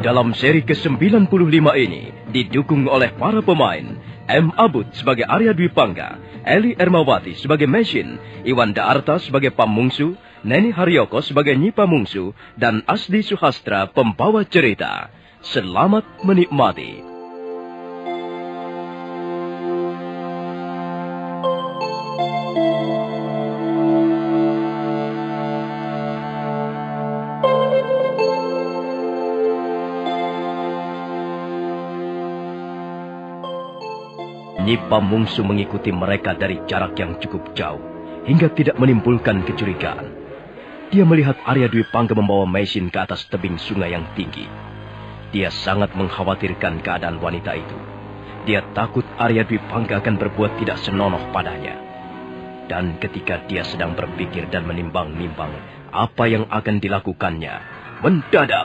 Dalam seri ke-95 ini didukung oleh para pemain M. Abud sebagai Arya Dwi Pangga, Eli Ermawati sebagai Mesin, Iwan Daarta sebagai Pamungsu, Neni Haryoko sebagai Nyi Pamungsu, dan Asdi Suhastra pembawa cerita. Selamat menikmati. Nyi Pamungsu mengikuti mereka dari jarak yang cukup jauh, hingga tidak menimbulkan kecurigaan. Dia melihat Arya Dwi Pangga membawa Mesin ke atas tebing sungai yang tinggi. Dia sangat mengkhawatirkan keadaan wanita itu. Dia takut Arya Dwi Pangga akan berbuat tidak senonoh padanya. Dan ketika dia sedang berpikir dan menimbang-nimbang apa yang akan dilakukannya, mendadak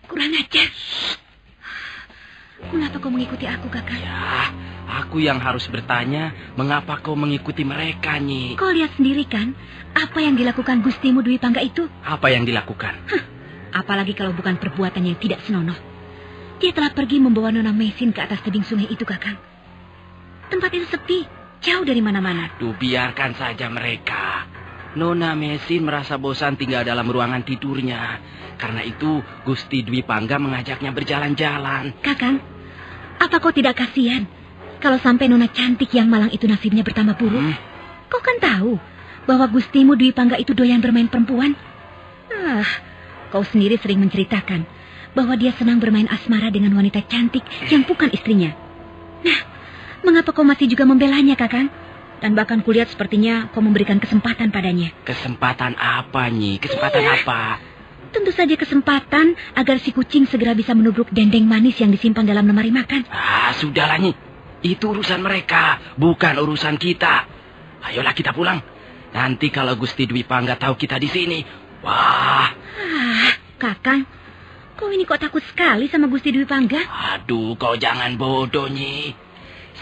kurang ajar. Mengapa kau mengikuti aku, Kakak? Ya, aku yang harus bertanya, mengapa kau mengikuti mereka, Nyi? Kau lihat sendiri kan, apa yang dilakukan Gustimu Dwi Pangga itu? Apa yang dilakukan? Apalagi kalau bukan perbuatan yang tidak senonoh. Dia telah pergi membawa Nona Mesin ke atas tebing sungai itu, Kakang. Tempat itu sepi, jauh dari mana-mana. Duh, biarkan saja mereka. Nona Mesin merasa bosan tinggal dalam ruangan tidurnya. Karena itu, Gusti Dwi Pangga mengajaknya berjalan-jalan. Kakang, apa kau tidak kasihan kalau sampai Nona cantik yang malang itu nasibnya bertambah buruk? Kau kan tahu bahwa Gustimu Dwi Pangga itu doyan bermain perempuan. Kau sendiri sering menceritakan bahwa dia senang bermain asmara dengan wanita cantik yang bukan istrinya. Nah, mengapa kau masih juga membelanya, Kakang? Dan bahkan kulihat sepertinya kau memberikan kesempatan padanya. Kesempatan apa, Nyi? Kesempatan apa? Tentu saja kesempatan agar si kucing segera bisa menubruk dendeng manis yang disimpan dalam lemari makan. Sudahlah, Nyi. Itu urusan mereka, bukan urusan kita. Ayolah kita pulang. Nanti kalau Gusti Dwi Pangga tahu kita di sini, wah. Kakang, kau ini kok takut sekali sama Gusti Dwi Pangga? Aduh, kau jangan bodoh, Nyi.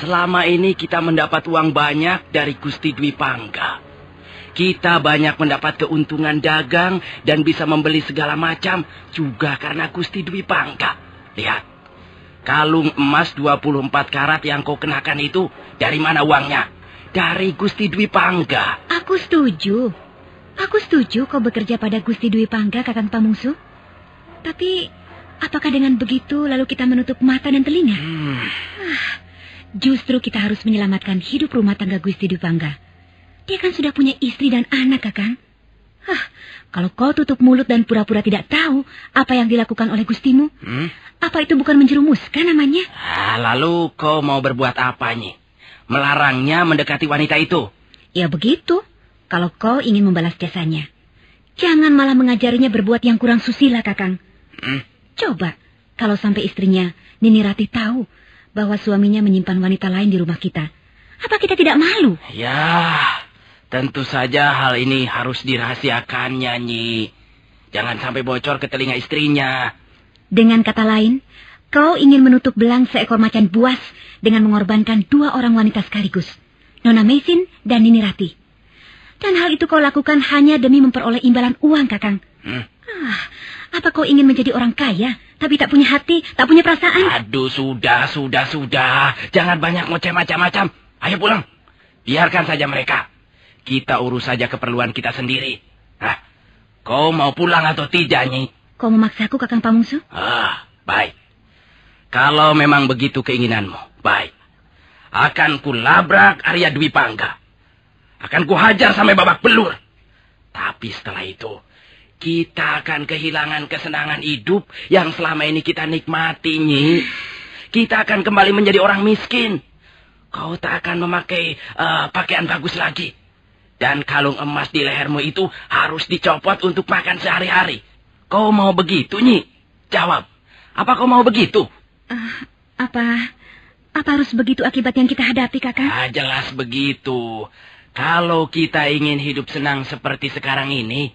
Selama ini kita mendapat uang banyak dari Gusti Dwi Pangga. Kita banyak mendapat keuntungan dagang dan bisa membeli segala macam juga karena Gusti Dwi Pangga. Lihat, kalung emas 24 karat yang kau kenakan itu dari mana uangnya? Dari Gusti Dwi Pangga. Aku setuju. Aku setuju kau bekerja pada Gusti Dwi Pangga, Kakang Pamungsu. Tapi, apakah dengan begitu lalu kita menutup mata dan telinga? Justru kita harus menyelamatkan hidup rumah tangga Gusti Dwi Pangga. Dia kan sudah punya istri dan anak, Kakang. Kalau kau tutup mulut dan pura-pura tidak tahu apa yang dilakukan oleh Gustimu, apa itu bukan menjerumuskan namanya? Lalu kau mau berbuat apa, Nyi? Melarangnya mendekati wanita itu? Ya begitu, kalau kau ingin membalas jasanya. Jangan malah mengajarinya berbuat yang kurang susila, Kakang. Coba, kalau sampai istrinya, Nini Ratih tahu bahwa suaminya menyimpan wanita lain di rumah kita. Apa kita tidak malu? Ya, tentu saja hal ini harus dirahasiakannya, Nyi. Jangan sampai bocor ke telinga istrinya. Dengan kata lain, kau ingin menutup belang seekor macan buas dengan mengorbankan 2 orang wanita sekaligus, Nona Mesin dan Nini Ratih. Dan hal itu kau lakukan hanya demi memperoleh imbalan uang, Kakang. Apa kau ingin menjadi orang kaya, tapi tak punya hati, tak punya perasaan? Aduh, sudah. Jangan banyak ngoceh macam-macam. Ayo pulang. Biarkan saja mereka. Kita urus saja keperluan kita sendiri. Kau mau pulang atau tidak, Nyi? Kau memaksaku, Kakang Pamungsu? Baik. Kalau memang begitu keinginanmu, baik. Akan kulabrak Arya Dwi Pangga. Akan kuhajar sampai babak belur. Tapi setelah itu, kita akan kehilangan kesenangan hidup yang selama ini kita nikmati, Nyi. Kita akan kembali menjadi orang miskin. Kau tak akan memakai pakaian bagus lagi. Dan kalung emas di lehermu itu harus dicopot untuk makan sehari-hari. Kau mau begitu, Nyi? Jawab. Apa kau mau begitu? Apa harus begitu akibat yang kita hadapi, Kakang? Jelas begitu. Kalau kita ingin hidup senang seperti sekarang ini,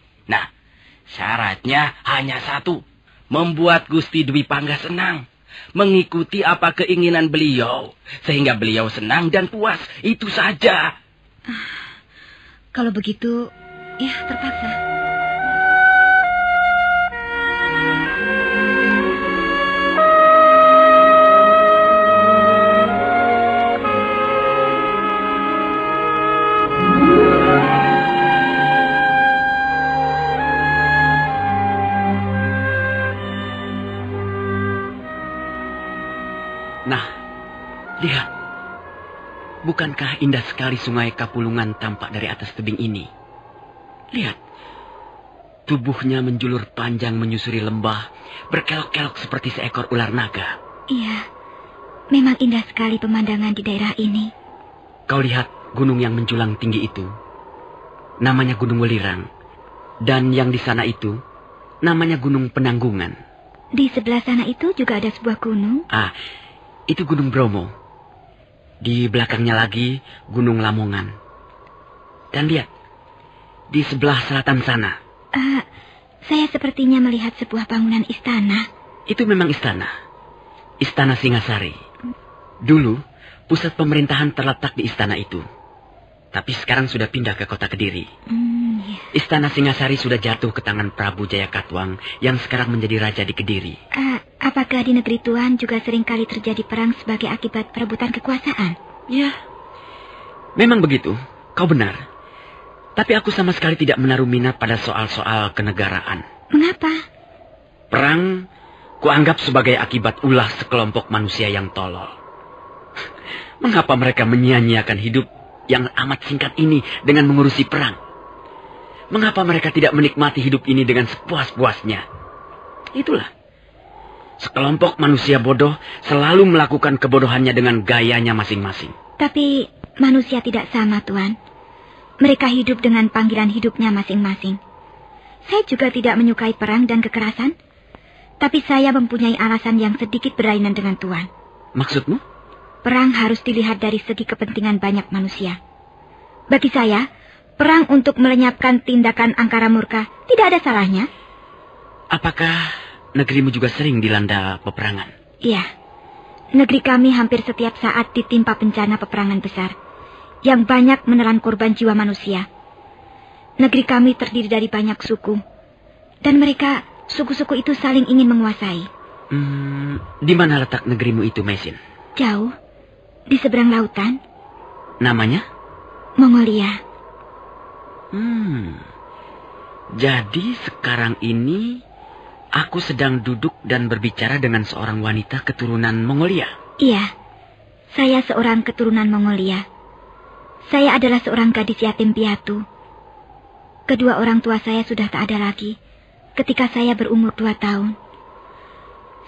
syaratnya hanya satu. Membuat Gusti Dwi Pangga senang. mengikuti apa keinginan beliau, sehingga beliau senang dan puas. Itu saja. Kalau begitu, ya terpaksa. Nah, lihat. Bukankah indah sekali sungai Kapulungan tampak dari atas tebing ini? Lihat. Tubuhnya menjulur panjang menyusuri lembah, berkelok-kelok seperti seekor ular naga. Iya, memang indah sekali pemandangan di daerah ini. Kau lihat gunung yang menjulang tinggi itu? Namanya Gunung Welirang. Dan yang di sana itu, namanya Gunung Penanggungan. Di sebelah sana itu juga ada sebuah gunung. Itu Gunung Bromo. Di belakangnya lagi Gunung Lamongan. Dan lihat, di sebelah selatan sana. Saya sepertinya melihat sebuah bangunan istana. Itu memang istana. Istana Singasari. Dulu, pusat pemerintahan terletak di istana itu. Tapi sekarang sudah pindah ke kota Kediri. Ya. Istana Singasari sudah jatuh ke tangan Prabu Jayakatwang yang sekarang menjadi raja di Kediri. Apakah di negeri Tuan juga sering kali terjadi perang sebagai akibat perebutan kekuasaan? Ya, memang begitu. Kau benar. Tapi aku sama sekali tidak menaruh minat pada soal-soal kenegaraan. Mengapa? Perang kuanggap sebagai akibat ulah sekelompok manusia yang tolol. Mengapa mereka menyia-nyiakan hidup yang amat singkat ini dengan mengurusi perang? Mengapa mereka tidak menikmati hidup ini dengan sepuas-puasnya? Itulah. Sekelompok manusia bodoh selalu melakukan kebodohannya dengan gayanya masing-masing. Tapi manusia tidak sama, Tuan. Mereka hidup dengan panggilan hidupnya masing-masing. Saya juga tidak menyukai perang dan kekerasan. Tapi saya mempunyai alasan yang sedikit berlainan dengan Tuan. Maksudmu? Perang harus dilihat dari segi kepentingan banyak manusia. Bagi saya, perang untuk melenyapkan tindakan angkara murka tidak ada salahnya. Apakah negerimu juga sering dilanda peperangan? Iya. Negeri kami hampir setiap saat ditimpa bencana peperangan besar yang banyak menelan korban jiwa manusia. Negeri kami terdiri dari banyak suku. Dan mereka, suku-suku itu saling ingin menguasai. Di mana letak negerimu itu, Mesin? Jauh. Di seberang lautan. Namanya? Mongolia. Jadi sekarang ini aku sedang duduk dan berbicara dengan seorang wanita keturunan Mongolia. Iya, saya seorang keturunan Mongolia. Saya adalah seorang gadis yatim piatu. Kedua orang tua saya sudah tak ada lagi ketika saya berumur 2 tahun.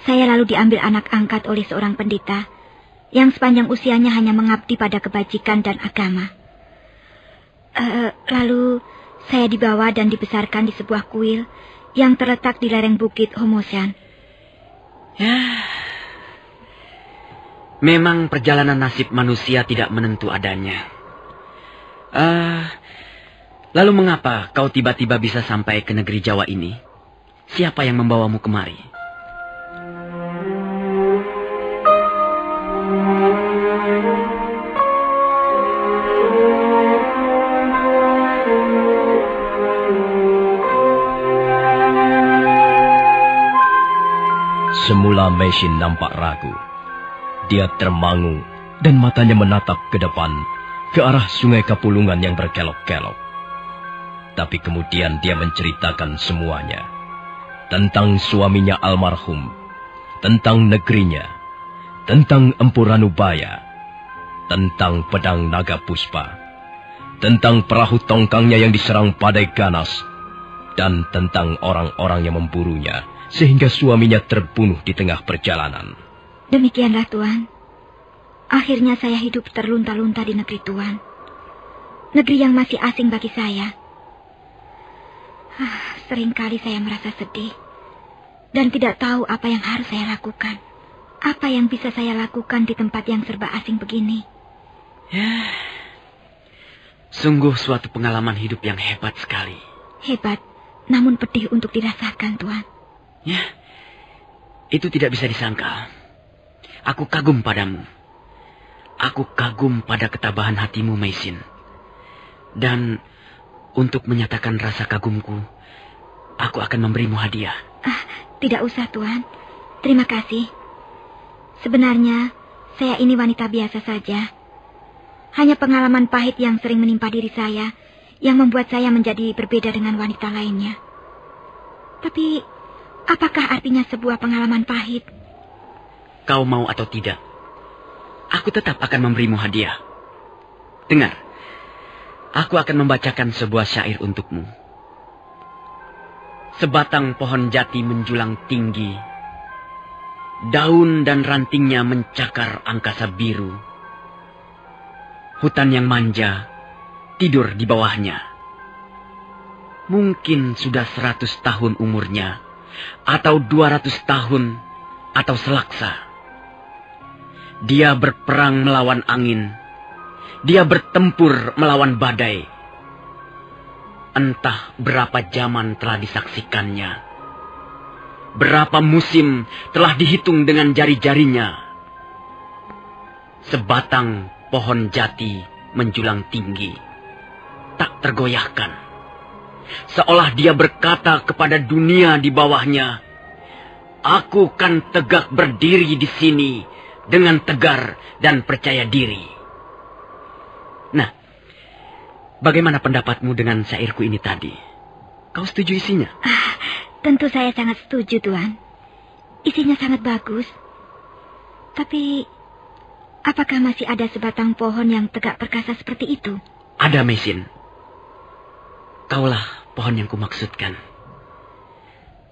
Saya lalu diambil anak angkat oleh seorang pendeta yang sepanjang usianya hanya mengabdi pada kebajikan dan agama. Lalu saya dibawa dan dibesarkan di sebuah kuil yang terletak di lereng bukit Homosan. Ya, memang perjalanan nasib manusia tidak menentu adanya. Lalu mengapa kau tiba-tiba bisa sampai ke negeri Jawa ini? Siapa yang membawamu kemari? Semula Mesin nampak ragu. Dia termangu dan matanya menatap ke depan, ke arah sungai Kapulungan yang berkelok-kelok. Tapi kemudian dia menceritakan semuanya. Tentang suaminya almarhum, tentang negerinya, tentang Empu Ranubaya, tentang pedang naga puspa, tentang perahu tongkangnya yang diserang badai ganas, dan tentang orang-orang yang memburunya, sehingga suaminya terbunuh di tengah perjalanan. Demikianlah, Tuan. Akhirnya saya hidup terlunta-lunta di negeri Tuan. Negeri yang masih asing bagi saya. Seringkali saya merasa sedih. Dan tidak tahu apa yang harus saya lakukan. Apa yang bisa saya lakukan di tempat yang serba asing begini. Ya, sungguh suatu pengalaman hidup yang hebat sekali. Hebat, namun pedih untuk dirasakan, Tuan. Ya, itu tidak bisa disangkal. Aku kagum padamu. Aku kagum pada ketabahan hatimu, Meisin. Dan untuk menyatakan rasa kagumku, aku akan memberimu hadiah. Tidak usah, Tuan. Terima kasih. Sebenarnya, saya ini wanita biasa saja. Hanya pengalaman pahit yang sering menimpa diri saya yang membuat saya menjadi berbeda dengan wanita lainnya. Tapi, apakah artinya sebuah pengalaman pahit? Kau mau atau tidak, aku tetap akan memberimu hadiah. Dengar, aku akan membacakan sebuah syair untukmu. Sebatang pohon jati menjulang tinggi, daun dan rantingnya mencakar angkasa biru. Hutan yang manja tidur di bawahnya. Mungkin sudah 100 tahun umurnya, atau 200 tahun, atau selaksa. Dia berperang melawan angin. Dia bertempur melawan badai. Entah berapa zaman telah disaksikannya. Berapa musim telah dihitung dengan jari-jarinya. Sebatang pohon jati menjulang tinggi, tak tergoyahkan. Seolah dia berkata kepada dunia di bawahnya, "Aku kan tegak berdiri di sini dengan tegar dan percaya diri." Nah, bagaimana pendapatmu dengan syairku ini tadi? Kau setuju isinya? Tentu saya sangat setuju, Tuan. Isinya sangat bagus. Tapi, apakah masih ada sebatang pohon yang tegak perkasa seperti itu? Ada, Meisin. Kaulah pohon yang kumaksudkan.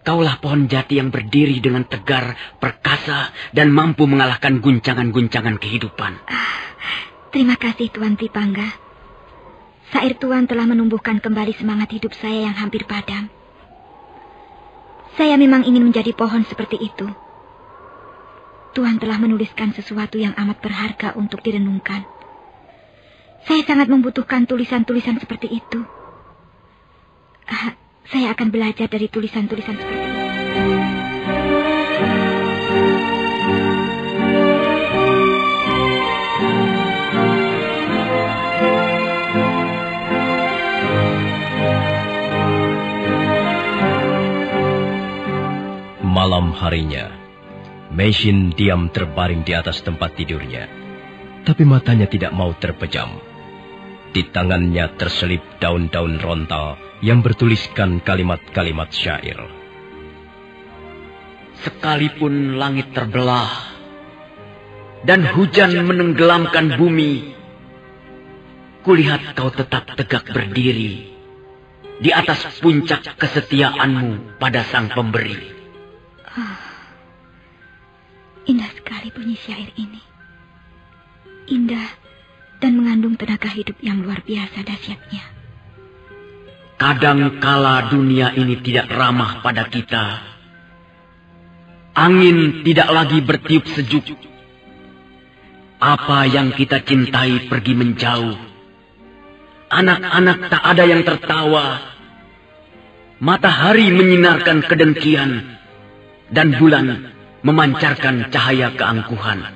Kaulah pohon jati yang berdiri dengan tegar, perkasa, dan mampu mengalahkan guncangan-guncangan kehidupan. Terima kasih, Tuan Tripangga. Syair Tuan telah menumbuhkan kembali semangat hidup saya yang hampir padam. Saya memang ingin menjadi pohon seperti itu. Tuan telah menuliskan sesuatu yang amat berharga untuk direnungkan. Saya sangat membutuhkan tulisan-tulisan seperti itu. Saya akan belajar dari tulisan-tulisan seperti itu. Malam harinya, Meisin diam terbaring di atas tempat tidurnya. Tapi matanya tidak mau terpejam. Di tangannya terselip daun-daun rontal yang bertuliskan kalimat-kalimat syair. Sekalipun langit terbelah dan hujan menenggelamkan bumi, kulihat kau tetap tegak berdiri di atas puncak kesetiaanmu pada Sang Pemberi. Indah sekali bunyi syair ini. Indah dan mengandung tenaga hidup yang luar biasa dahsyatnya. Kadangkala dunia ini tidak ramah pada kita. Angin tidak lagi bertiup sejuk. Apa yang kita cintai pergi menjauh. Anak-anak tak ada yang tertawa. Matahari menyinarkan kedengkian. Dan bulan memancarkan cahaya keangkuhan.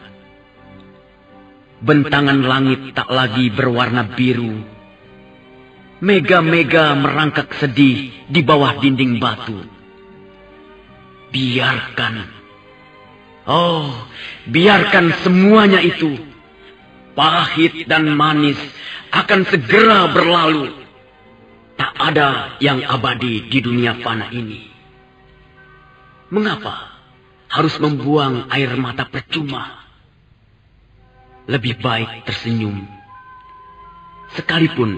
Bentangan langit tak lagi berwarna biru. Mega-mega merangkak sedih di bawah dinding batu. Biarkan semuanya itu, pahit dan manis, akan segera berlalu. Tak ada yang abadi di dunia fana ini. Mengapa harus membuang air mata percuma? Lebih baik tersenyum, sekalipun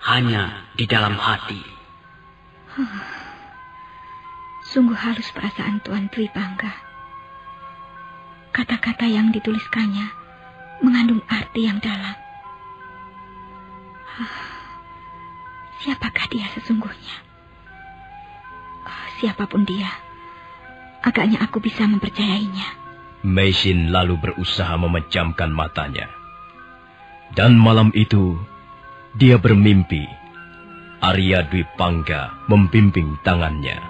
hanya di dalam hati. Sungguh halus perasaan Tuan Tripangga. Kata-kata yang dituliskannya mengandung arti yang dalam. Siapakah dia sesungguhnya? Siapapun dia, agaknya aku bisa mempercayainya. Meisin lalu berusaha memejamkan matanya. Dan malam itu, dia bermimpi Arya Dwi Pangga membimbing tangannya.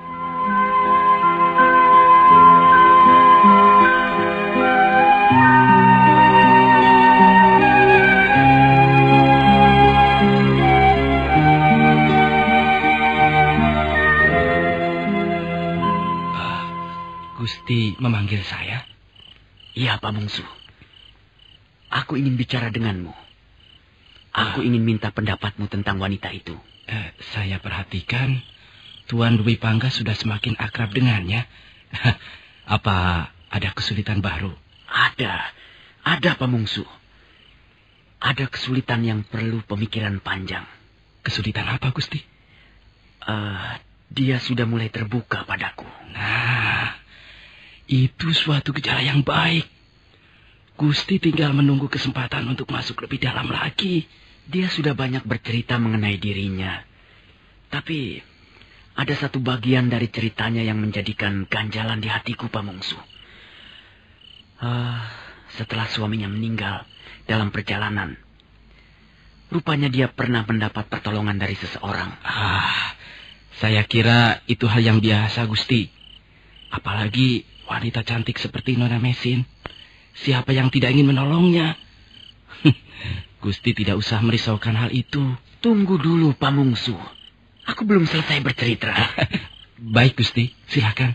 Gusti memanggil saya? Iya, Pamungsu. Aku ingin bicara denganmu. Aku ingin minta pendapatmu tentang wanita itu. Saya perhatikan Tuan Dwi Pangga sudah semakin akrab dengannya. Apa ada kesulitan baru? Ada Pamungsu. Ada kesulitan yang perlu pemikiran panjang. Kesulitan apa, Gusti? Dia sudah mulai terbuka padaku. Nah, itu suatu gejala yang baik. Gusti tinggal menunggu kesempatan untuk masuk lebih dalam lagi. Dia sudah banyak bercerita mengenai dirinya. Tapi ada satu bagian dari ceritanya yang menjadikan ganjalan di hatiku, Pamungsu. Setelah suaminya meninggal dalam perjalanan, rupanya dia pernah mendapat pertolongan dari seseorang. Saya kira itu hal yang biasa, Gusti. Apalagi wanita cantik seperti Nona Mesin. Siapa yang tidak ingin menolongnya? Gusti tidak usah merisaukan hal itu. Tunggu dulu, Pamungsu. Aku belum selesai bercerita. Baik, Gusti. Silakan.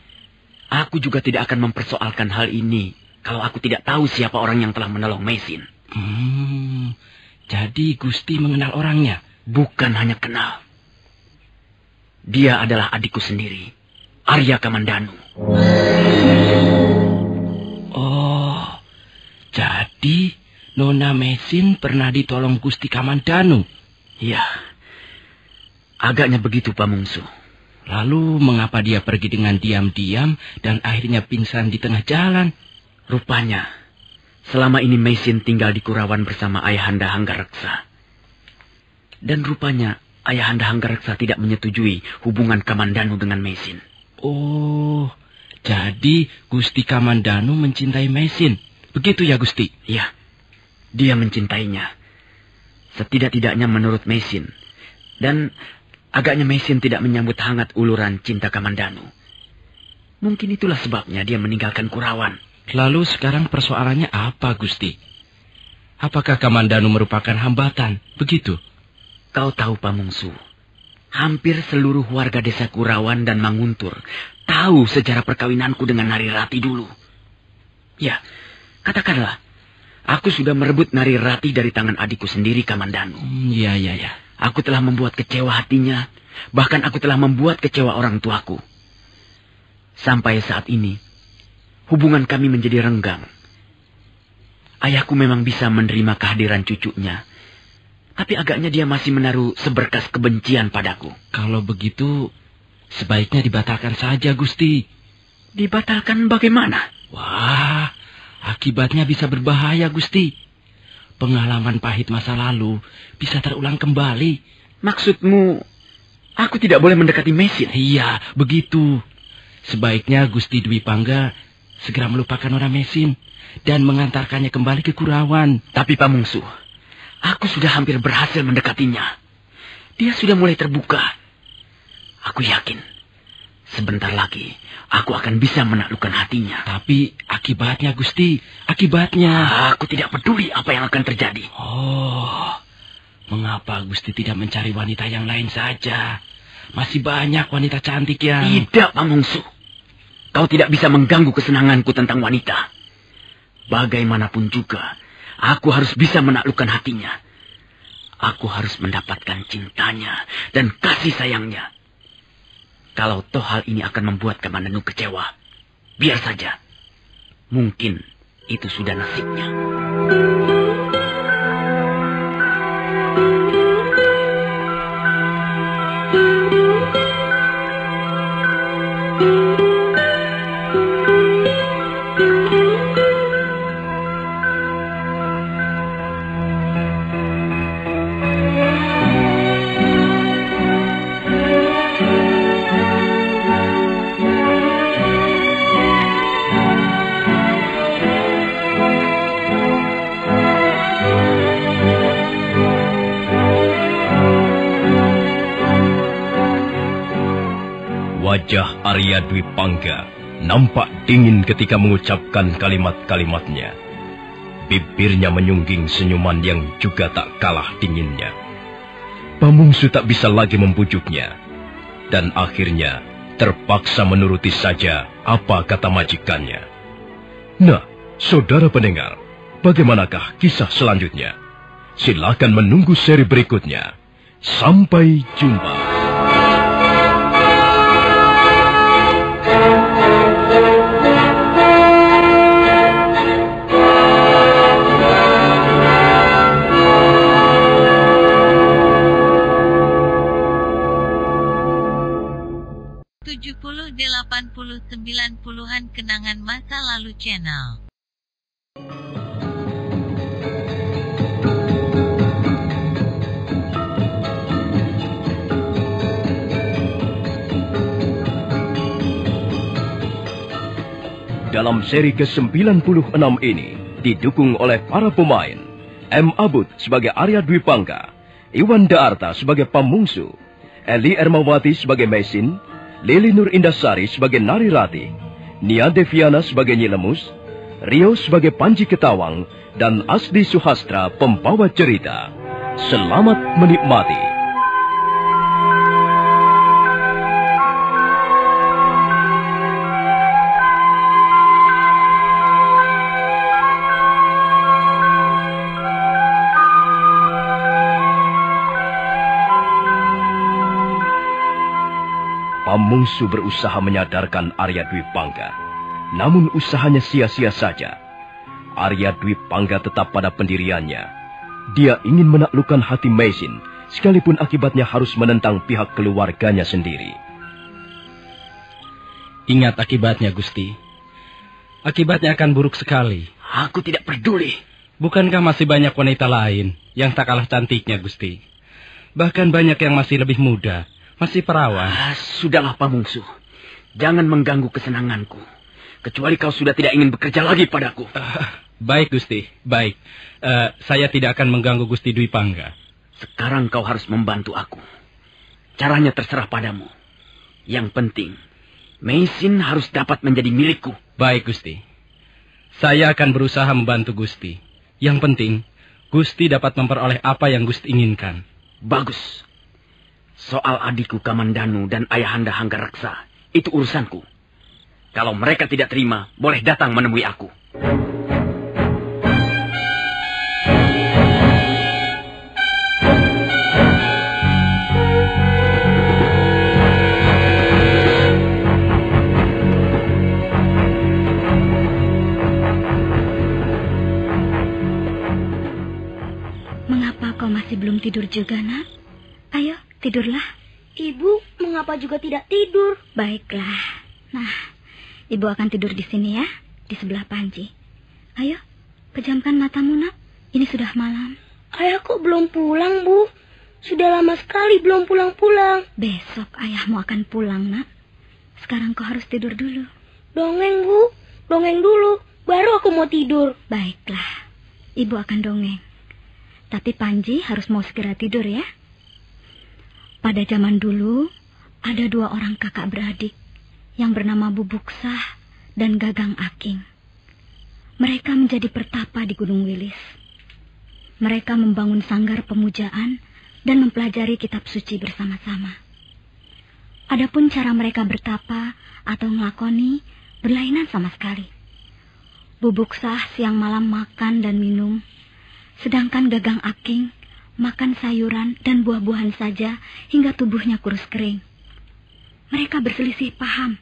Aku juga tidak akan mempersoalkan hal ini kalau aku tidak tahu siapa orang yang telah menolong Mesin. Jadi Gusti mengenal orangnya? Bukan hanya kenal. Dia adalah adikku sendiri, Arya Kamandanu. Oh, jadi Nona Mesin pernah ditolong Gusti Kamandanu? Iya, agaknya begitu, Pamungsu. Lalu mengapa dia pergi dengan diam-diam dan akhirnya pingsan di tengah jalan? Rupanya, selama ini Mesin tinggal di Kurawan bersama Ayahanda Hanggareksa. Dan rupanya Ayahanda Hanggareksa tidak menyetujui hubungan Kamandanu dengan Mesin. Oh, jadi Gusti Kamandanu mencintai Mesin. Begitu ya, Gusti? Iya, dia mencintainya. Setidak-tidaknya menurut Mesin. Dan agaknya Mesin tidak menyambut hangat uluran cinta Kamandanu. Mungkin itulah sebabnya dia meninggalkan Kurawan. Lalu sekarang persoalannya apa, Gusti? Apakah Kamandanu merupakan hambatan? Begitu? Kau tahu, Pamungsu, hampir seluruh warga desa Kurawan dan Manguntur tahu sejarah perkawinanku dengan Nari Rati dulu. Ya, katakanlah, aku sudah merebut Nari Rati dari tangan adikku sendiri, Kamandanu. Iya. Aku telah membuat kecewa hatinya, bahkan aku telah membuat kecewa orang tuaku. Sampai saat ini, hubungan kami menjadi renggang. Ayahku memang bisa menerima kehadiran cucunya, tapi agaknya dia masih menaruh seberkas kebencian padaku. Kalau begitu, sebaiknya dibatalkan saja, Gusti. Dibatalkan bagaimana? Wah, akibatnya bisa berbahaya, Gusti. Pengalaman pahit masa lalu bisa terulang kembali. Maksudmu, aku tidak boleh mendekati Mesin? Iya, begitu. Sebaiknya Gusti Dwi Pangga segera melupakan orang Mesin dan mengantarkannya kembali ke Kurawan. Tapi Pamungsu, aku sudah hampir berhasil mendekatinya. Dia sudah mulai terbuka. Aku yakin sebentar lagi aku akan bisa menaklukkan hatinya. Tapi akibatnya, Gusti, akibatnya. Aku tidak peduli apa yang akan terjadi. Oh, mengapa Gusti tidak mencari wanita yang lain saja? Masih banyak wanita cantik yang... Tidak, Pamungsu. Kau tidak bisa mengganggu kesenanganku tentang wanita. Bagaimanapun juga, aku harus bisa menaklukkan hatinya. Aku harus mendapatkan cintanya dan kasih sayangnya. Kalau toh hal ini akan membuat Kamandanu kecewa, biar saja. Mungkin itu sudah nasibnya. Wajah Arya Dwi Pangga nampak dingin ketika mengucapkan kalimat-kalimatnya. Bibirnya menyungging senyuman yang juga tak kalah dinginnya. Pamungsu tak bisa lagi membujuknya. Dan akhirnya terpaksa menuruti saja apa kata majikannya. Nah, saudara pendengar, bagaimanakah kisah selanjutnya? Silakan menunggu seri berikutnya. Sampai jumpa. Kenangan Masa Lalu Channel. Dalam seri ke-96 ini didukung oleh para pemain M. Abud sebagai Arya Dwi Pangga, Iwan Daarta sebagai Pamungsu, Eli Ermawati sebagai Mesin, Lili Nur Indasari sebagai Nari Rati, Nia Deviana sebagai Nyi Lemus, Rio sebagai Panji Ketawang, dan Asdi Suhastra pembawa cerita. Selamat menikmati. Pamungsu berusaha menyadarkan Arya Dwi Pangga. Namun usahanya sia-sia saja. Arya Dwi Pangga tetap pada pendiriannya. Dia ingin menaklukkan hati Mesin, sekalipun akibatnya harus menentang pihak keluarganya sendiri. Ingat akibatnya, Gusti. Akibatnya akan buruk sekali. Aku tidak peduli. Bukankah masih banyak wanita lain yang tak kalah cantiknya, Gusti? Bahkan banyak yang masih lebih muda. Masih perawan. Sudahlah, Pamungsu. Jangan mengganggu kesenanganku. Kecuali kau sudah tidak ingin bekerja lagi padaku. Baik, Gusti. Baik. Saya tidak akan mengganggu Gusti Dwi Pangga. Sekarang kau harus membantu aku. Caranya terserah padamu. Yang penting, Mesin harus dapat menjadi milikku. Baik, Gusti. Saya akan berusaha membantu Gusti. Yang penting, Gusti dapat memperoleh apa yang Gusti inginkan. Bagus. Soal adikku Kamandanu dan ayahanda Hanggaraksa, itu urusanku. Kalau mereka tidak terima, boleh datang menemui aku. Mengapa kau masih belum tidur juga, Nak? Ayo, tidurlah. Ibu, mengapa juga tidak tidur? Baiklah. Nah, Ibu akan tidur di sini ya, di sebelah Panji. Ayo, pejamkan matamu, Nak. Ini sudah malam. Ayah kok belum pulang, Bu? Sudah lama sekali belum pulang-pulang. Besok ayahmu akan pulang, Nak. Sekarang kau harus tidur dulu. Dongeng, Bu. Dongeng dulu, baru aku mau tidur. Baiklah, Ibu akan dongeng. Tapi Panji harus mau segera tidur ya. Pada zaman dulu, ada 2 orang kakak beradik yang bernama Bubuksah dan Gagang Aking. Mereka menjadi pertapa di Gunung Wilis. Mereka membangun sanggar pemujaan dan mempelajari kitab suci bersama-sama. Adapun cara mereka bertapa atau ngelakoni berlainan sama sekali. Bubuksah siang malam makan dan minum, sedangkan Gagang Aking makan sayuran dan buah-buahan saja hingga tubuhnya kurus kering. Mereka berselisih paham.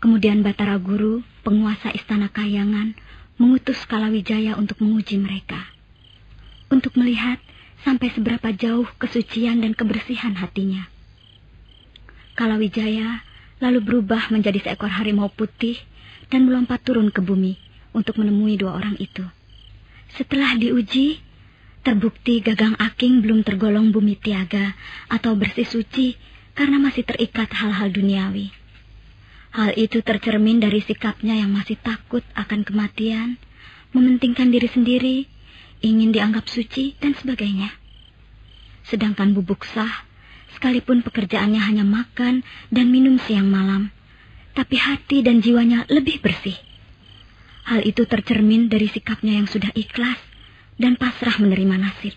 Kemudian Batara Guru, penguasa istana Kahyangan, mengutus Kalawijaya untuk menguji mereka. Untuk melihat sampai seberapa jauh kesucian dan kebersihan hatinya. Kalawijaya lalu berubah menjadi seekor harimau putih dan melompat turun ke bumi untuk menemui 2 orang itu. Setelah diuji, terbukti Gagang Aking belum tergolong bumi tiaga atau bersih suci karena masih terikat hal-hal duniawi. Hal itu tercermin dari sikapnya yang masih takut akan kematian, mementingkan diri sendiri, ingin dianggap suci, dan sebagainya. Sedangkan Bubuksah, sekalipun pekerjaannya hanya makan dan minum siang malam, tapi hati dan jiwanya lebih bersih. Hal itu tercermin dari sikapnya yang sudah ikhlas dan pasrah menerima nasib.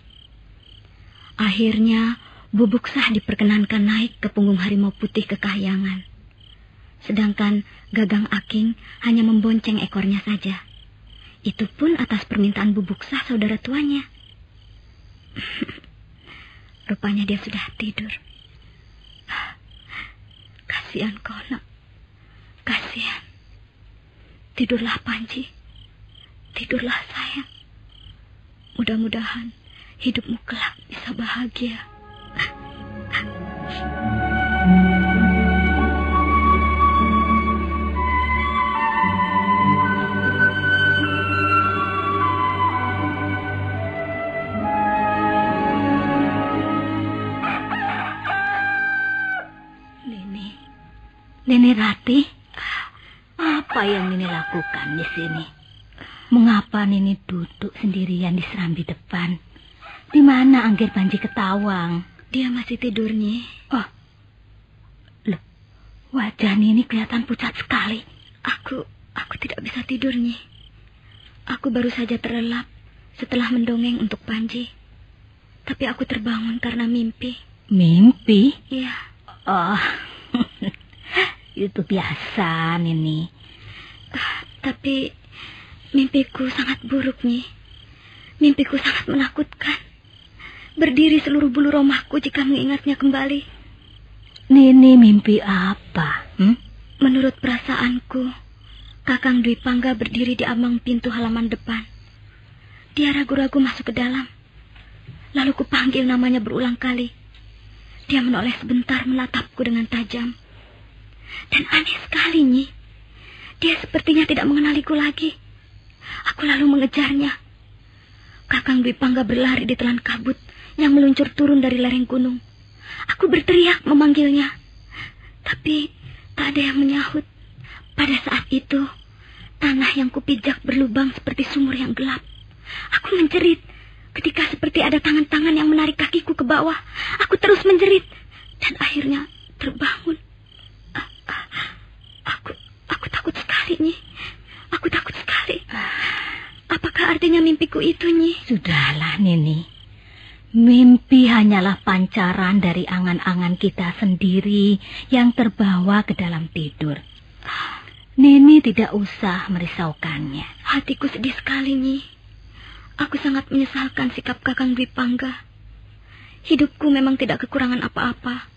Akhirnya, Bubuksah diperkenankan naik ke punggung harimau putih ke Kahyangan. Sedangkan Gagang Aking hanya membonceng ekornya saja. Itu pun atas permintaan Bubuksa saudara tuanya. Rupanya dia sudah tidur. Kasihan kau, nak. Kasihan. Tidurlah, Panji. Tidurlah, sayang. Mudah-mudahan hidupmu kelak bisa bahagia. Nini Ratih, apa yang Nini lakukan di sini? Mengapa Nini duduk sendirian di serambi depan? Di mana Angger Panji Ketawang? Dia masih tidur, Nyi. Oh, loh, wajah Nini kelihatan pucat sekali. Aku tidak bisa tidur, Nyi. Aku baru saja terlelap setelah mendongeng untuk Panji. Tapi aku terbangun karena mimpi. Mimpi? Iya. Oh, itu biasa, Nini. Tapi mimpiku sangat buruk, Nyi. Mimpiku sangat menakutkan. Berdiri seluruh bulu romahku jika mengingatnya kembali. Nini mimpi apa? Menurut perasaanku, Kakang Dwi Pangga berdiri di ambang pintu halaman depan. Dia ragu-ragu masuk ke dalam. Lalu kupanggil namanya berulang kali. Dia menoleh sebentar menatapku dengan tajam. Dan aneh sekali, Nyi. Dia sepertinya tidak mengenaliku lagi. Aku lalu mengejarnya. Kakang Dwi Pangga berlari di telan kabut yang meluncur turun dari lereng gunung. Aku berteriak memanggilnya. Tapi tak ada yang menyahut. Pada saat itu, tanah yang kupijak berlubang seperti sumur yang gelap. Aku menjerit. Ketika seperti ada tangan-tangan yang menarik kakiku ke bawah, aku terus menjerit. Dan akhirnya terbangun. Aku takut sekali, Nyi. Aku takut sekali. Apakah artinya mimpiku itu, Nyi? Sudahlah, Nini. Mimpi hanyalah pancaran dari angan-angan kita sendiri yang terbawa ke dalam tidur. Nini tidak usah merisaukannya. Hatiku sedih sekali, Nyi. Aku sangat menyesalkan sikap Kakang Dwi Pangga. Hidupku memang tidak kekurangan apa-apa.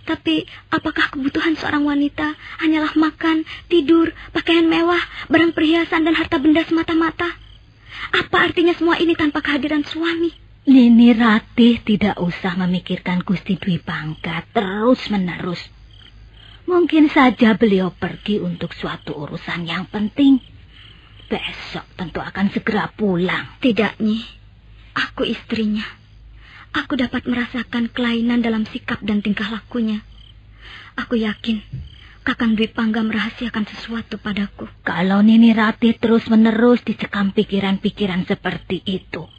Tapi apakah kebutuhan seorang wanita hanyalah makan, tidur, pakaian mewah, barang perhiasan dan harta benda semata-mata? Apa artinya semua ini tanpa kehadiran suami? Nini Ratih tidak usah memikirkan Gusti Dwi Pangga terus-menerus. Mungkin saja beliau pergi untuk suatu urusan yang penting. Besok tentu akan segera pulang. Tidak, Nyi. Aku istrinya. Aku dapat merasakan kelainan dalam sikap dan tingkah lakunya. Aku yakin Kakang Dwi Pangga merahasiakan sesuatu padaku. Kalau Nini Ratih terus-menerus dicekam pikiran-pikiran seperti itu,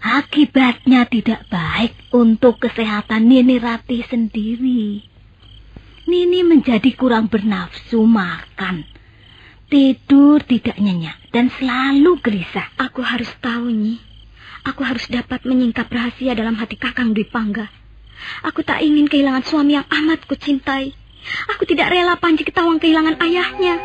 akibatnya tidak baik untuk kesehatan Nini Ratih sendiri. Nini menjadi kurang bernafsu makan, tidur tidak nyenyak, dan selalu gelisah. Aku harus tahu, Nyi. Aku harus dapat menyingkap rahasia dalam hati Kakang Dwi Pangga. Aku tak ingin kehilangan suami yang amat kucintai. Aku tidak rela Panji Ketawang kehilangan ayahnya.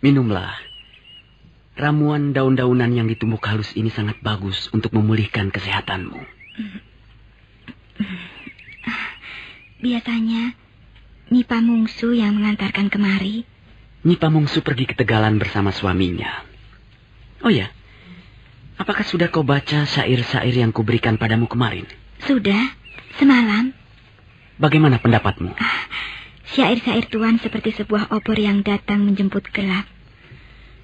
Minumlah. Ramuan daun-daunan yang ditumbuk halus ini sangat bagus untuk memulihkan kesehatanmu. Biasanya Nyi Pamungsu yang mengantarkan kemari. Nyi Pamungsu pergi ke Tegalan bersama suaminya. Oh ya, apakah sudah kau baca syair-syair yang kuberikan padamu kemarin? Sudah, semalam. Bagaimana pendapatmu? Syair-syair Tuan seperti sebuah obor yang datang menjemput gelap.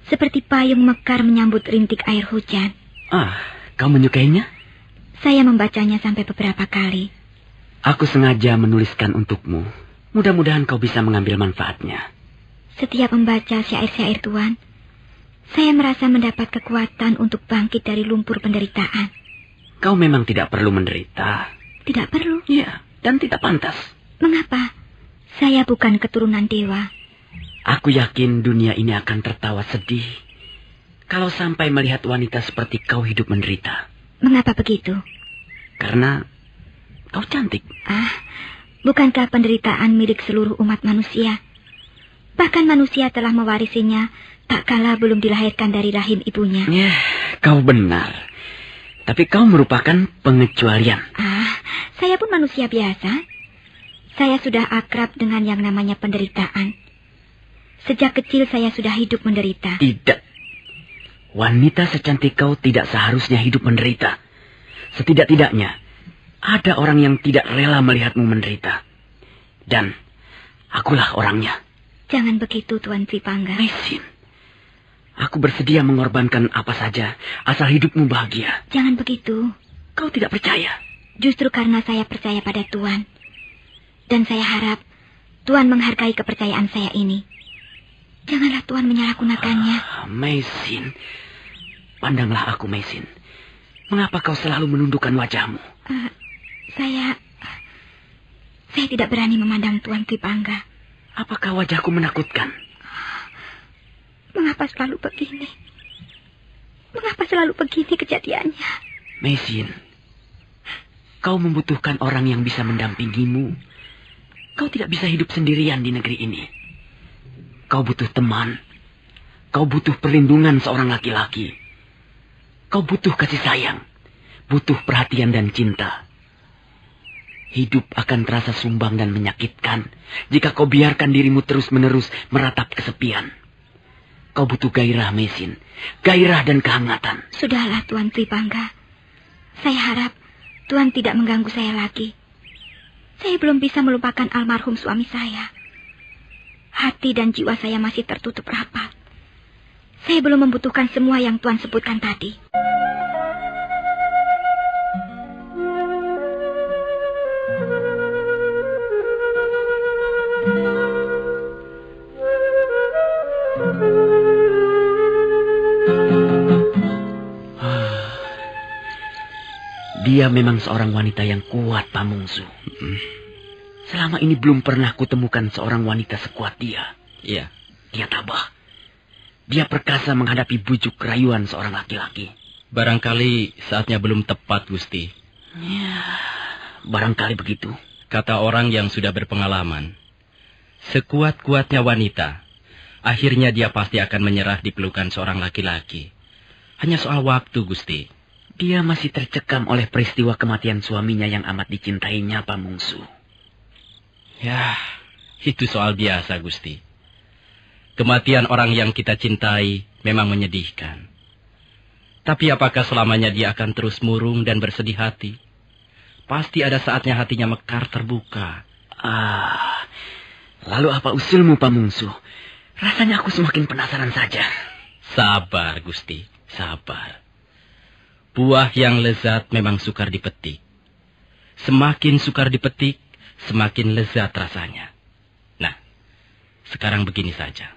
Seperti payung mekar menyambut rintik air hujan. Kau menyukainya? Saya membacanya sampai beberapa kali. Aku sengaja menuliskan untukmu. Mudah-mudahan kau bisa mengambil manfaatnya. Setiap membaca syair-syair Tuan, saya merasa mendapat kekuatan untuk bangkit dari lumpur penderitaan. Kau memang tidak perlu menderita. Tidak perlu. Iya, dan tidak pantas. Mengapa? Saya bukan keturunan dewa. Aku yakin dunia ini akan tertawa sedih kalau sampai melihat wanita seperti kau hidup menderita. Mengapa begitu? Karena kau cantik. Bukankah penderitaan milik seluruh umat manusia? Bahkan manusia telah mewarisinya tak kala belum dilahirkan dari rahim ibunya. Ya, kau benar. Tapi kau merupakan pengecualian. Saya pun manusia biasa. Saya sudah akrab dengan yang namanya penderitaan. Sejak kecil saya sudah hidup menderita. Tidak. Wanita secantik kau tidak seharusnya hidup menderita. Setidak-tidaknya, ada orang yang tidak rela melihatmu menderita. Dan akulah orangnya. Jangan begitu, Tuan Tripangga. Meisin, aku bersedia mengorbankan apa saja, asal hidupmu bahagia. Jangan begitu. Kau tidak percaya? Justru karena saya percaya pada Tuan. Dan saya harap Tuan menghargai kepercayaan saya ini. Janganlah Tuan menyalahgunakannya. Meisin, pandanglah aku, Meisin. Mengapa kau selalu menundukkan wajahmu? Saya tidak berani memandang Tuan Tripangga. Apakah wajahku menakutkan? Mengapa selalu begini? Mengapa selalu begini kejadiannya? Meisin, kau membutuhkan orang yang bisa mendampingimu. Kau tidak bisa hidup sendirian di negeri ini. Kau butuh teman. Kau butuh perlindungan seorang laki-laki. Kau butuh kasih sayang. Butuh perhatian dan cinta. Hidup akan terasa sumbang dan menyakitkan jika kau biarkan dirimu terus-menerus meratap kesepian. Kau butuh gairah, Meisin. Gairah dan kehangatan. Sudahlah, Tuan Tripangga. Saya harap Tuan tidak mengganggu saya lagi. Saya belum bisa melupakan almarhum suami saya. Hati dan jiwa saya masih tertutup rapat. Saya belum membutuhkan semua yang Tuan sebutkan tadi. Dia memang seorang wanita yang kuat, Pamungsu. Selama ini belum pernah kutemukan seorang wanita sekuat dia. Iya. Dia tabah. Dia perkasa menghadapi bujuk rayuan seorang laki-laki. Barangkali saatnya belum tepat, Gusti. Ya, barangkali begitu. Kata orang yang sudah berpengalaman, sekuat-kuatnya wanita, akhirnya dia pasti akan menyerah di pelukan seorang laki-laki. Hanya soal waktu, Gusti. Dia masih tercekam oleh peristiwa kematian suaminya yang amat dicintainya, Pamungsu. Ya, itu soal biasa, Gusti. Kematian orang yang kita cintai memang menyedihkan. Tapi apakah selamanya dia akan terus murung dan bersedih hati? Pasti ada saatnya hatinya mekar terbuka. Lalu apa usulmu, Pamungsu? Rasanya aku semakin penasaran saja. Sabar, Gusti, sabar. Buah yang lezat memang sukar dipetik. Semakin sukar dipetik, semakin lezat rasanya. Nah, sekarang begini saja.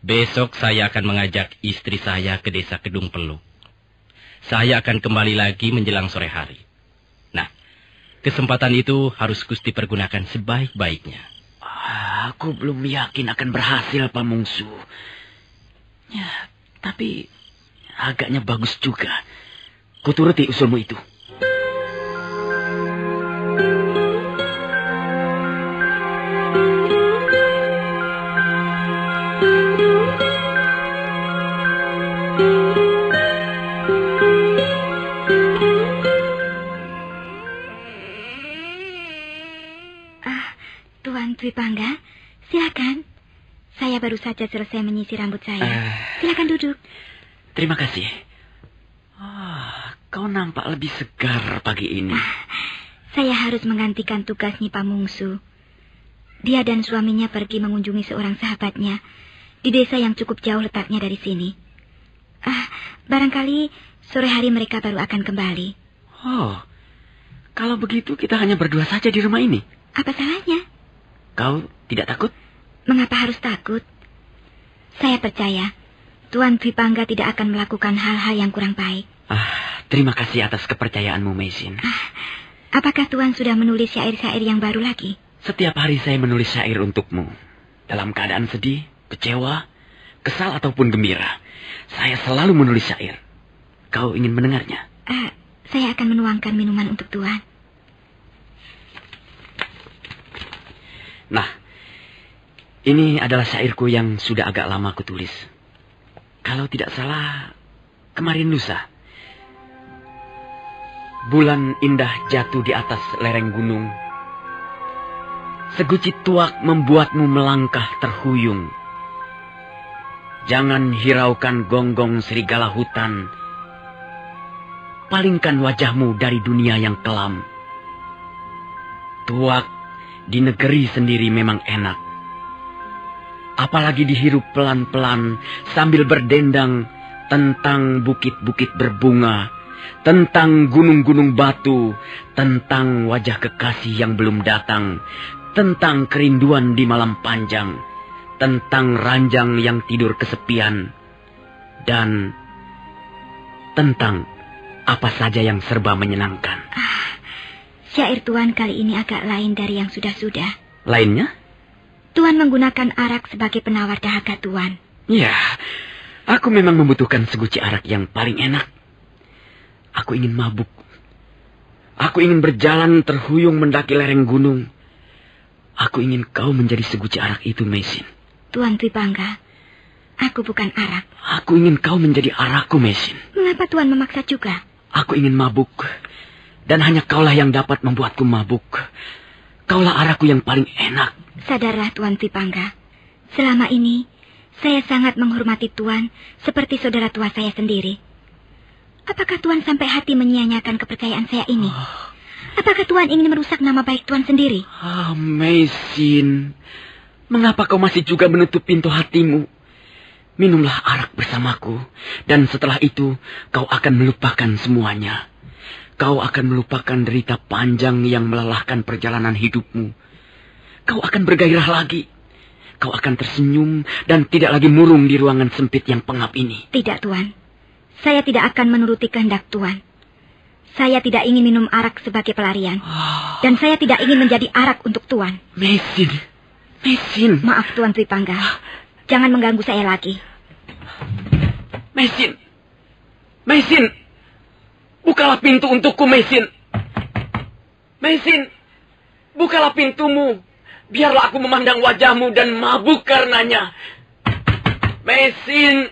Besok saya akan mengajak istri saya ke desa Kedung Peluk. Saya akan kembali lagi menjelang sore hari. Nah, kesempatan itu harus Gusti pergunakan sebaik-baiknya. Aku belum yakin akan berhasil, Pamungsu. Ya, tapi agaknya bagus juga. Kuturuti usulmu itu. Tuan Tripangga, silakan. Saya baru saja selesai menyisir rambut saya. Silakan duduk. Terima kasih. Kau nampak lebih segar pagi ini. Saya harus menggantikan tugas Nyi Pamungsu. Dia dan suaminya pergi mengunjungi seorang sahabatnya di desa yang cukup jauh letaknya dari sini. Barangkali sore hari mereka baru akan kembali. Kalau begitu kita hanya berdua saja di rumah ini. Apa salahnya? Kau tidak takut? Mengapa harus takut? Saya percaya Tuan Tripangga tidak akan melakukan hal-hal yang kurang baik. Terima kasih atas kepercayaanmu, Meisin. Apakah Tuan sudah menulis syair-syair yang baru lagi? Setiap hari saya menulis syair untukmu. Dalam keadaan sedih, kecewa, kesal ataupun gembira, saya selalu menulis syair. Kau ingin mendengarnya? Saya akan menuangkan minuman untuk Tuan. Nah, ini adalah syairku yang sudah agak lama aku tulis. Kalau tidak salah, kemarin lusa. Bulan indah jatuh di atas lereng gunung. Seguci tuak membuatmu melangkah terhuyung. Jangan hiraukan gonggong serigala hutan. Palingkan wajahmu dari dunia yang kelam. Tuak di negeri sendiri memang enak. Apalagi dihirup pelan-pelan sambil berdendang tentang bukit-bukit berbunga, tentang gunung-gunung batu, tentang wajah kekasih yang belum datang, tentang kerinduan di malam panjang, tentang ranjang yang tidur kesepian, dan tentang apa saja yang serba menyenangkan. Syair Tuan kali ini agak lain dari yang sudah-sudah. Lainnya? Tuan menggunakan arak sebagai penawar dahaga Tuan. Ya, aku memang membutuhkan seguci arak yang paling enak. Aku ingin mabuk. Aku ingin berjalan terhuyung mendaki lereng gunung. Aku ingin kau menjadi seguci arak itu, Meisin. Tuan Dwipangga, aku bukan arak. Aku ingin kau menjadi arakku, Meisin. Mengapa Tuan memaksa juga? Aku ingin mabuk. Dan hanya kaulah yang dapat membuatku mabuk. Kaulah arakku yang paling enak. Sadarlah Tuan Dwipangga. Selama ini, saya sangat menghormati Tuan seperti saudara tua saya sendiri. Apakah Tuan sampai hati menyia-nyiakan kepercayaan saya ini? Apakah Tuan ingin merusak nama baik Tuan sendiri? Meisin, mengapa kau masih juga menutup pintu hatimu? Minumlah arak bersamaku, dan setelah itu kau akan melupakan semuanya. Kau akan melupakan derita panjang yang melelahkan perjalanan hidupmu. Kau akan bergairah lagi. Kau akan tersenyum dan tidak lagi murung di ruangan sempit yang pengap ini. Tidak, Tuan. Saya tidak akan menuruti kehendak Tuan. Saya tidak ingin minum arak sebagai pelarian. Dan saya tidak ingin menjadi arak untuk Tuan. Meisin. Maaf, Tuan Dwipangga. Jangan mengganggu saya lagi. Meisin. Bukalah pintu untukku, Meisin. Bukalah pintumu. Biarlah aku memandang wajahmu dan mabuk karenanya. Meisin.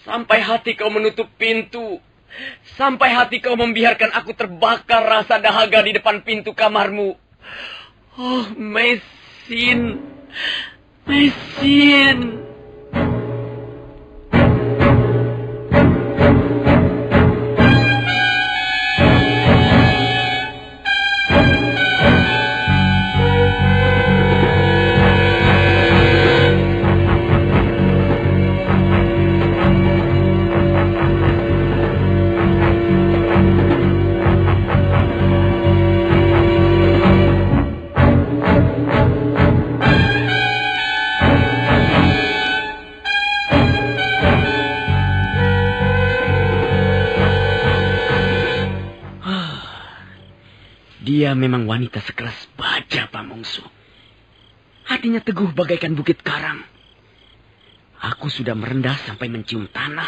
Sampai hati kau menutup pintu. Sampai hati kau membiarkan aku terbakar rasa dahaga di depan pintu kamarmu. Meisin. Dia memang wanita sekelas baja, Pamungsu. Hatinya teguh bagaikan bukit karang. Aku sudah merendah sampai mencium tanah,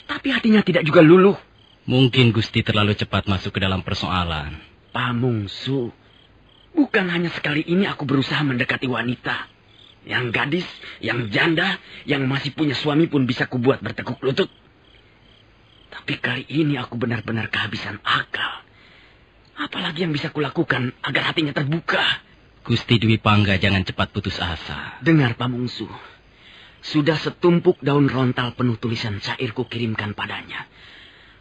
tapi hatinya tidak juga luluh. Mungkin Gusti terlalu cepat masuk ke dalam persoalan. Pamungsu, bukan hanya sekali ini aku berusaha mendekati wanita. Yang gadis, yang janda, yang masih punya suami pun bisa kubuat bertekuk lutut. Tapi kali ini aku benar-benar kehabisan akal. Apalagi yang bisa kulakukan agar hatinya terbuka? Gusti Dwipangga jangan cepat putus asa. Dengar, Pamungsu. Sudah setumpuk daun rontal penuh tulisan syairku kirimkan padanya.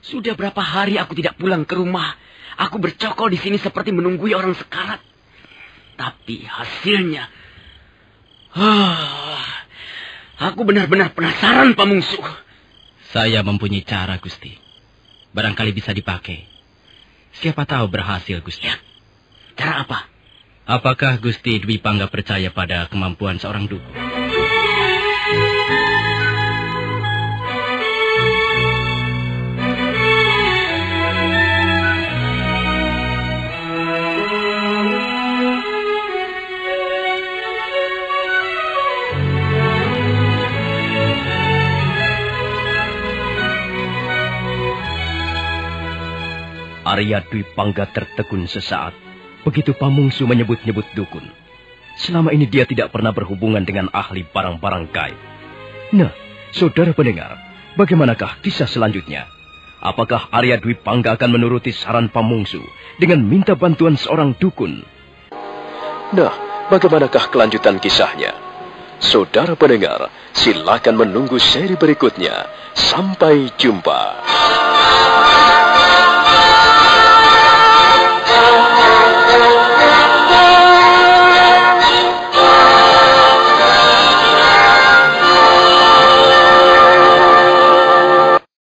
Sudah berapa hari aku tidak pulang ke rumah. Aku bercokol di sini seperti menunggui orang sekarat. Tapi hasilnya... aku benar-benar penasaran, Pamungsu. Saya mempunyai cara, Gusti. Barangkali bisa dipakai. Siapa tahu berhasil, Gusti. Ya. Cara apa? Apakah Gusti Dwipangga percaya pada kemampuan seorang dukun? Arya Dwi Pangga tertegun sesaat. Begitu Pamungsu menyebut-nyebut dukun. Selama ini dia tidak pernah berhubungan dengan ahli barang-barang gaib. Nah, saudara pendengar, bagaimanakah kisah selanjutnya? Apakah Arya Dwi Pangga akan menuruti saran Pamungsu dengan minta bantuan seorang dukun? Nah, bagaimanakah kelanjutan kisahnya? Saudara pendengar, silakan menunggu seri berikutnya. Sampai jumpa.